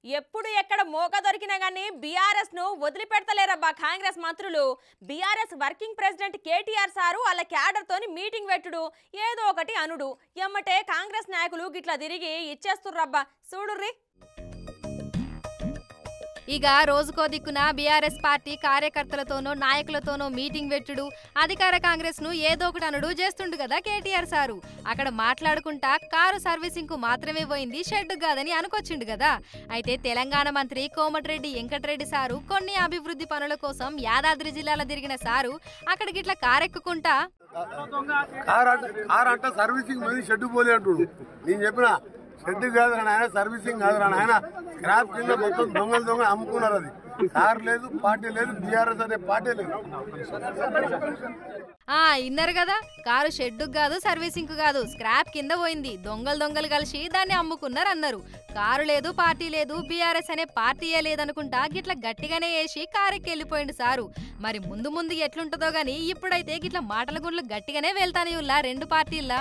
ఎప్పుడు ఎక్కడ మోక దొరికినా గానీ బీఆర్ఎస్ ను వదిలిపెడతలేరబ్బా కాంగ్రెస్ మంత్రులు. BRS working president KTR sir వాళ్ళ క్యాడర్ తోని మీటింగ్ పెట్టుడు, ఏదో ఒకటి అనుడు, ఎమ్మటే కాంగ్రెస్ నాయకులు గిట్లా తిరిగి ఇచ్చేస్తుర్రబ్బా. చూడుర్రి. ఇక రోజుకో దిక్కున బీఆర్ఎస్ పార్టీ కార్యకర్తలతోనో నాయకులతోనో మీటింగ్ పెట్టుడు, అధికార కాంగ్రెస్ ను ఏదో ఒకటి అనుడు చేస్తుండు కదా కేటీఆర్ సారు. అక్కడ మాట్లాడుకుంటా కారు సర్వీసింగ్ కు మాత్రమే పోయింది, షెడ్ కాదని అనుకొచ్చిండు కదా. అయితే తెలంగాణ మంత్రి కోమటిరెడ్డి వెంకటరెడ్డి సారు కొన్ని అభివృద్ధి పనుల కోసం యాదాద్రి జిల్లాలో తిరిగిన సారు అక్కడికి ఇట్లా కారెక్కుకుంటా సర్వీసింగ్ షెడ్ పోలే అంటుడు. నేను చెప్పిన షెడ్ కాదు ఆయన, సర్వీసింగ్ కాదు ఆయన, స్క్రాప్ కింద మొత్తం దొంగలు అమ్ముకున్నారు. అది కారు లేదు, పార్టీ లేదు, బీఆర్ఎస్ అనే పార్టీ లేదు. ఇన్నారు కదా, కారు షెడ్డు కాదు, సర్వీసింగ్ కాదు, స్క్రాప్ కింద పోయింది, దొంగలు కలిసి దాన్ని అమ్ముకున్నారు అన్నారు. కారు లేదు, పార్టీ లేదు, బీఆర్ఎస్ అనే పార్టీయే లేదనుకుంటా గిట్లా గట్టిగానే వేసి కారెక్కి వెళ్ళిపోయిండు సారు. మరి ముందు ఎట్లుంటుందో గానీ ఇప్పుడైతే గిట్లా మాటల గుండ్లు గట్టిగానే వెళ్తానే ఉల్లా రెండు పార్టీల్లా.